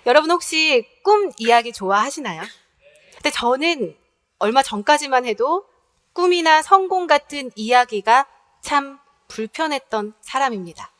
여러분 혹시 꿈 이야기 좋아하시나요? 근데 저는 얼마 전까지만 해도 꿈이나 성공 같은 이야기가 참 불편했던 사람입니다.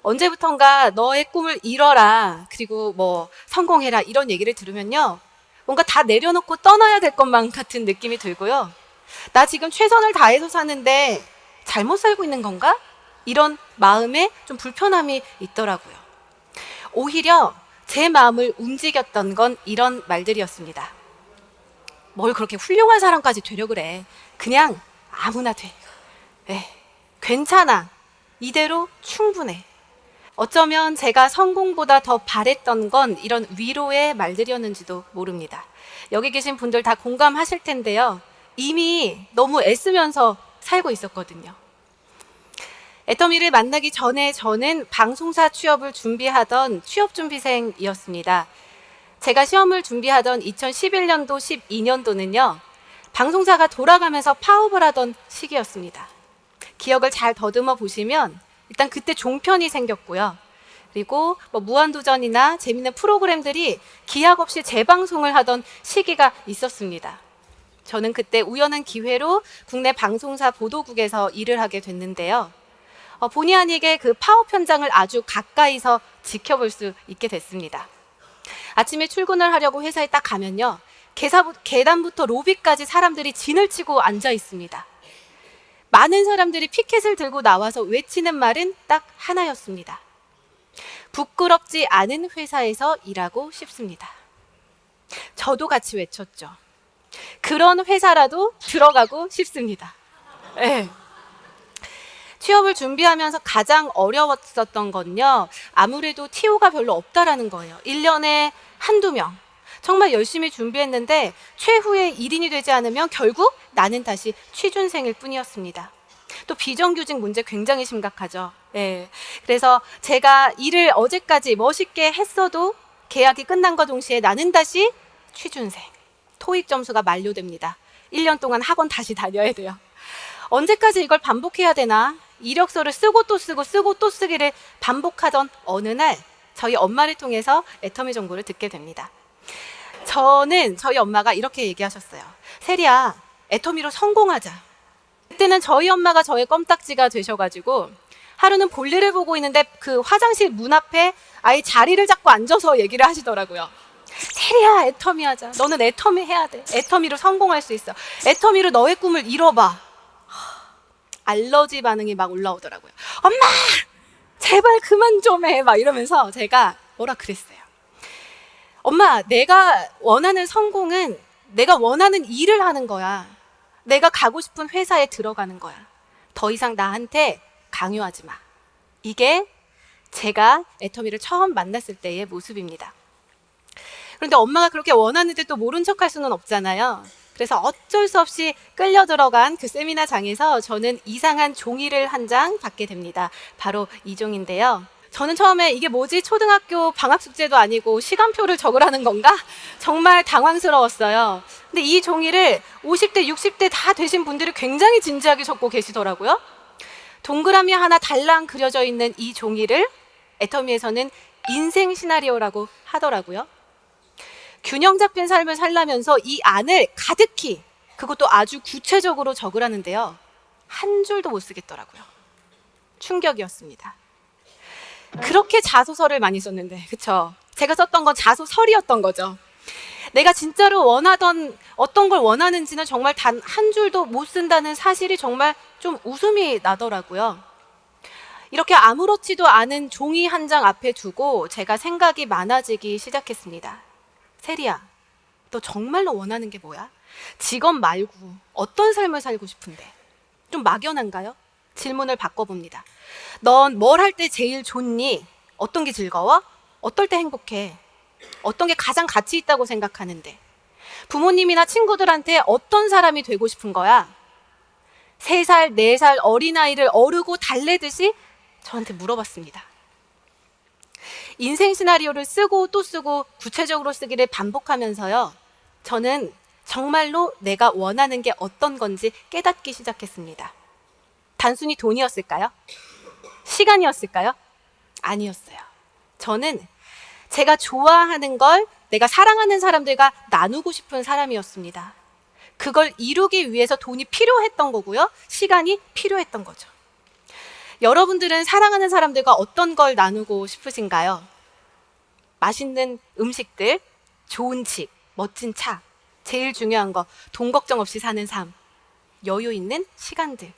언제부턴가 너의 꿈을 이뤄라, 그리고 뭐 성공해라 이런 얘기를 들으면요, 뭔가 다 내려놓고 떠나야 될 것만 같은 느낌이 들고요. 나 지금 최선을 다해서 사는데 잘못 살고 있는 건가? 이런 마음에 좀 불편함이 있더라고요. 오히려 제 마음을 움직였던 건 이런 말들이었습니다. 뭘 그렇게 훌륭한 사람까지 되려 그래. 그냥 아무나 돼. 괜찮아. 이대로 충분해. 어쩌면 제가 성공보다 더 바랬던 건 이런 위로의 말들이었는지도 모릅니다. 여기 계신 분들 다 공감하실 텐데요. 이미 너무 애쓰면서 살고 있었거든요. 애터미를 만나기 전에 저는 방송사 취업을 준비하던 취업준비생이었습니다. 제가 시험을 준비하던 2011년도, 12년도는요, 방송사가 돌아가면서 파업을 하던 시기였습니다. 기억을 잘 더듬어 보시면 일단 그때 종편이 생겼고요. 그리고 뭐 무한도전이나 재밌는 프로그램들이 기약 없이 재방송을 하던 시기가 있었습니다. 저는 그때 우연한 기회로 국내 방송사 보도국에서 일을 하게 됐는데요. 본의 아니게 그 파업 현장을 아주 가까이서 지켜볼 수 있게 됐습니다. 아침에 출근을 하려고 회사에 딱 가면요, 계단부터 로비까지 사람들이 진을 치고 앉아 있습니다. 많은 사람들이 피켓을 들고 나와서 외치는 말은 딱 하나였습니다. 부끄럽지 않은 회사에서 일하고 싶습니다. 저도 같이 외쳤죠. 그런 회사라도 들어가고 싶습니다. 네. 취업을 준비하면서 가장 어려웠었던 건요, 아무래도 TO가 별로 없다라는 거예요. 1년에 한두 명. 정말 열심히 준비했는데 최후의 1인이 되지 않으면 결국 나는 다시 취준생일 뿐이었습니다. 또 비정규직 문제 굉장히 심각하죠. 그래서 제가 일을 어제까지 멋있게 했어도 계약이 끝난과 동시에 나는 다시 취준생. 토익 점수가 만료됩니다. 1년 동안 학원 다시 다녀야 돼요. 언제까지 이걸 반복해야 되나? 이력서를 쓰고 또 쓰고 쓰고 또 쓰기를 반복하던 어느 날 저희 엄마를 통해서 애터미 정보를 듣게 됩니다. 저희 엄마가 이렇게 얘기하셨어요. 세리야, 애터미로 성공하자. 그때는 저희 엄마가 저의 껌딱지가 되셔가지고 하루는 볼일을 보고 있는데 그 화장실 문 앞에 아예 자리를 잡고 앉아서 얘기를 하시더라고요. 세리야, 애터미 하자. 너는 애터미 해야 돼. 애터미로 성공할 수 있어. 애터미로 너의 꿈을 이뤄봐. 알러지 반응이 막 올라오더라고요. 엄마! 제발 그만 좀 해! 막 이러면서 제가 뭐라 그랬어요. 엄마, 내가 원하는 성공은 내가 원하는 일을 하는 거야. 내가 가고 싶은 회사에 들어가는 거야. 더 이상 나한테 강요하지 마. 이게 제가 애터미를 처음 만났을 때의 모습입니다. 그런데 엄마가 그렇게 원하는데 또 모른 척할 수는 없잖아요. 그래서 어쩔 수 없이 끌려 들어간 그 세미나장에서 저는 이상한 종이를 한 장 받게 됩니다. 바로 이 종인데요. 저는 처음에 이게 뭐지? 초등학교 방학 숙제도 아니고 시간표를 적으라는 건가? 정말 당황스러웠어요. 근데 이 종이를 50대, 60대 다 되신 분들이 굉장히 진지하게 적고 계시더라고요. 동그라미 하나 달랑 그려져 있는 이 종이를 애터미에서는 인생 시나리오라고 하더라고요. 균형 잡힌 삶을 살려면서 이 안을 가득히, 그것도 아주 구체적으로 적으라는데요, 한 줄도 못 쓰겠더라고요. 충격이었습니다. 그렇게 자소서를 많이 썼는데, 그쵸? 제가 썼던 건 자소설이었던 거죠. 내가 진짜로 원하던 어떤 걸 원하는지는 정말 단 한 줄도 못 쓴다는 사실이 정말 좀 웃음이 나더라고요. 이렇게 아무렇지도 않은 종이 한 장 앞에 두고 제가 생각이 많아지기 시작했습니다. 세리야, 너 정말로 원하는 게 뭐야? 직업 말고 어떤 삶을 살고 싶은데? 좀 막연한가요? 질문을 바꿔봅니다. 넌 뭘 할 때 제일 좋니? 어떤 게 즐거워? 어떨 때 행복해? 어떤 게 가장 가치 있다고 생각하는데? 부모님이나 친구들한테 어떤 사람이 되고 싶은 거야? 3살, 4살 어린아이를 어르고 달래듯이 저한테 물어봤습니다. 인생 시나리오를 쓰고 또 쓰고 구체적으로 쓰기를 반복하면서요, 저는 정말로 내가 원하는 게 어떤 건지 깨닫기 시작했습니다. 단순히 돈이었을까요? 시간이었을까요? 아니었어요. 저는 제가 좋아하는 걸 내가 사랑하는 사람들과 나누고 싶은 사람이었습니다. 그걸 이루기 위해서 돈이 필요했던 거고요. 시간이 필요했던 거죠. 여러분들은 사랑하는 사람들과 어떤 걸 나누고 싶으신가요? 맛있는 음식들, 좋은 집, 멋진 차, 제일 중요한 거, 돈 걱정 없이 사는 삶, 여유 있는 시간들.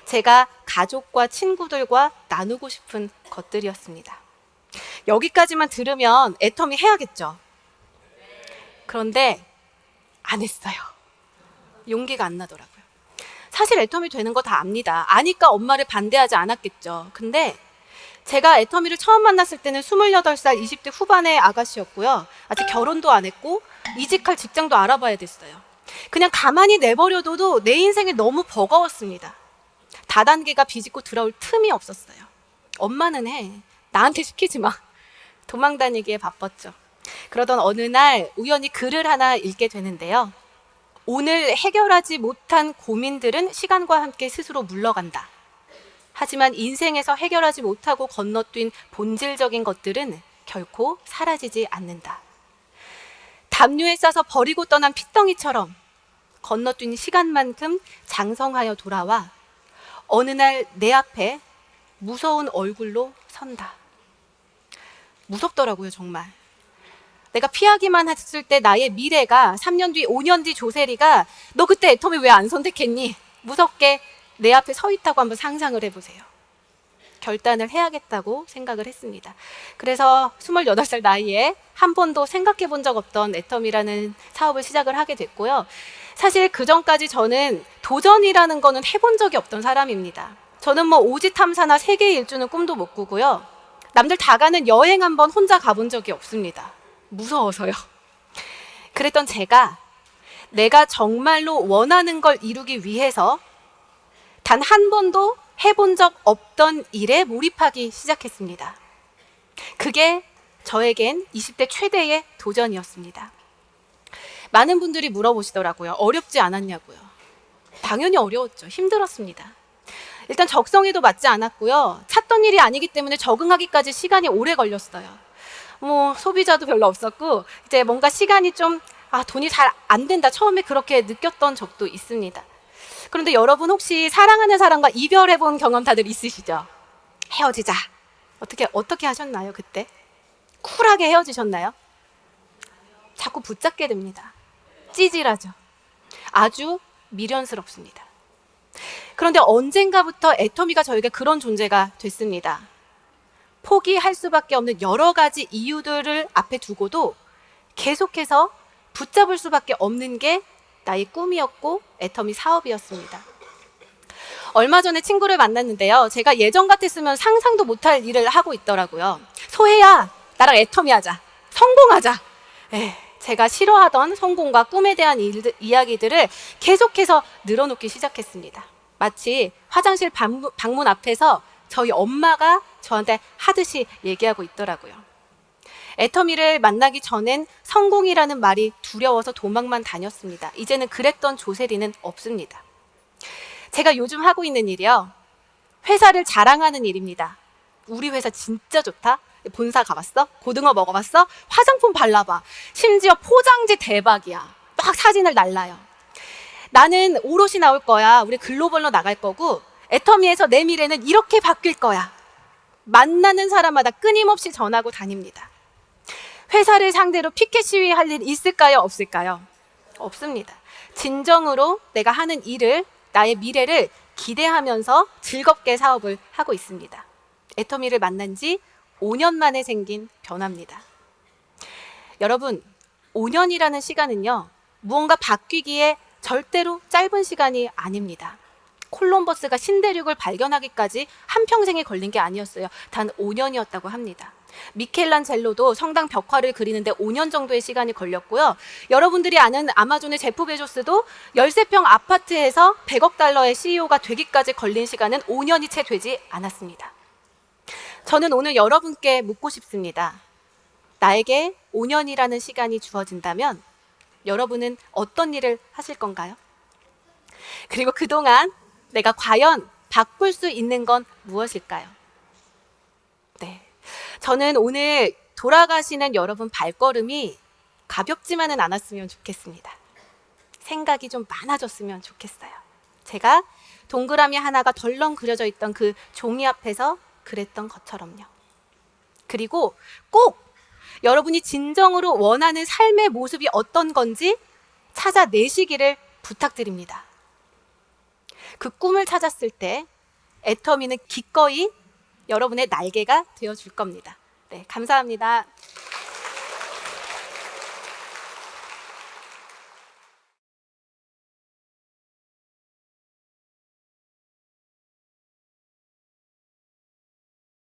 제가 가족과 친구들과 나누고 싶은 것들이었습니다. 여기까지만 들으면 애터미 해야겠죠. 그런데 안 했어요. 용기가 안 나더라고요. 사실 애터미 되는 거 다 압니다. 아니까 엄마를 반대하지 않았겠죠. 근데 제가 애터미를 처음 만났을 때는 28살 20대 후반의 아가씨였고요. 아직 결혼도 안 했고 이직할 직장도 알아봐야 됐어요. 그냥 가만히 내버려둬도 내 인생이 너무 버거웠습니다. 다단계가 비집고 들어올 틈이 없었어요. 엄마는 해. 나한테 시키지 마. 도망 다니기에 바빴죠. 그러던 어느 날 우연히 글을 하나 읽게 되는데요. 오늘 해결하지 못한 고민들은 시간과 함께 스스로 물러간다. 하지만 인생에서 해결하지 못하고 건너뛴 본질적인 것들은 결코 사라지지 않는다. 담요에 싸서 버리고 떠난 핏덩이처럼 건너뛴 시간만큼 장성하여 돌아와 어느 날 내 앞에 무서운 얼굴로 선다. 무섭더라고요, 정말. 내가 피하기만 했을 때 나의 미래가 3년 뒤, 5년 뒤 조세리가 너 그때 애터미 왜 안 선택했니? 무섭게 내 앞에 서 있다고 한번 상상을 해보세요. 결단을 해야겠다고 생각을 했습니다. 그래서 28살 나이에 한 번도 생각해 본 적 없던 애터미라는 사업을 시작을 하게 됐고요. 사실 그 전까지 저는 도전이라는 거는 해본 적이 없던 사람입니다. 저는 뭐 오지 탐사나 세계 일주는 꿈도 못 꾸고요. 남들 다 가는 여행 한번 혼자 가본 적이 없습니다. 무서워서요. 그랬던 제가 내가 정말로 원하는 걸 이루기 위해서 단 한 번도 해본 적 없던 일에 몰입하기 시작했습니다. 그게 저에겐 20대 최대의 도전이었습니다. 많은 분들이 물어보시더라고요. 어렵지 않았냐고요. 당연히 어려웠죠. 힘들었습니다. 일단 적성에도 맞지 않았고요. 찾던 일이 아니기 때문에 적응하기까지 시간이 오래 걸렸어요. 뭐 소비자도 별로 없었고 이제 뭔가 시간이 좀 돈이 잘 안 된다. 처음에 그렇게 느꼈던 적도 있습니다. 그런데 여러분 혹시 사랑하는 사람과 이별해 본 경험 다들 있으시죠? 헤어지자. 어떻게 하셨나요, 그때? 쿨하게 헤어지셨나요? 자꾸 붙잡게 됩니다. 찌질하죠. 아주 미련스럽습니다. 그런데 언젠가부터 애터미가 저에게 그런 존재가 됐습니다. 포기할 수밖에 없는 여러 가지 이유들을 앞에 두고도 계속해서 붙잡을 수밖에 없는 게 나의 꿈이었고 애터미 사업이었습니다. 얼마 전에 친구를 만났는데요. 제가 예전 같았으면 상상도 못할 일을 하고 있더라고요. 소혜야, 나랑 애터미 하자. 성공하자. 제가 싫어하던 성공과 꿈에 대한 이야기들을 계속해서 늘어놓기 시작했습니다. 마치 화장실 방문 앞에서 저희 엄마가 저한테 하듯이 얘기하고 있더라고요. 애터미를 만나기 전엔 성공이라는 말이 두려워서 도망만 다녔습니다. 이제는 그랬던 조세리는 없습니다. 제가 요즘 하고 있는 일이요. 회사를 자랑하는 일입니다. 우리 회사 진짜 좋다. 본사 가봤어? 고등어 먹어봤어? 화장품 발라봐. 심지어 포장지 대박이야. 막 사진을 날라요. 나는 오롯이 나올 거야. 우리 글로벌로 나갈 거고 애터미에서 내 미래는 이렇게 바뀔 거야. 만나는 사람마다 끊임없이 전하고 다닙니다. 회사를 상대로 피켓 시위 할 일 있을까요? 없을까요? 없습니다. 진정으로 내가 하는 일을, 나의 미래를 기대하면서 즐겁게 사업을 하고 있습니다. 애터미를 만난 지 5년 만에 생긴 변화입니다. 여러분, 5년이라는 시간은요, 무언가 바뀌기에 절대로 짧은 시간이 아닙니다. 콜럼버스가 신대륙을 발견하기까지 한평생이 걸린 게 아니었어요. 단 5년이었다고 합니다. 미켈란젤로도 성당 벽화를 그리는데 5년 정도의 시간이 걸렸고요. 여러분들이 아는 아마존의 제프 베조스도 13평 아파트에서 100억 달러의 CEO가 되기까지 걸린 시간은 5년이 채 되지 않았습니다. 저는 오늘 여러분께 묻고 싶습니다. 나에게 5년이라는 시간이 주어진다면 여러분은 어떤 일을 하실 건가요? 그리고 그동안 내가 과연 바꿀 수 있는 건 무엇일까요? 네. 저는 오늘 돌아가시는 여러분 발걸음이 가볍지만은 않았으면 좋겠습니다. 생각이 좀 많아졌으면 좋겠어요. 제가 동그라미 하나가 덜렁 그려져 있던 그 종이 앞에서 그랬던 것처럼요. 그리고 꼭 여러분이 진정으로 원하는 삶의 모습이 어떤 건지 찾아내시기를 부탁드립니다. 그 꿈을 찾았을 때 애터미는 기꺼이 여러분의 날개가 되어줄 겁니다. 네, 감사합니다.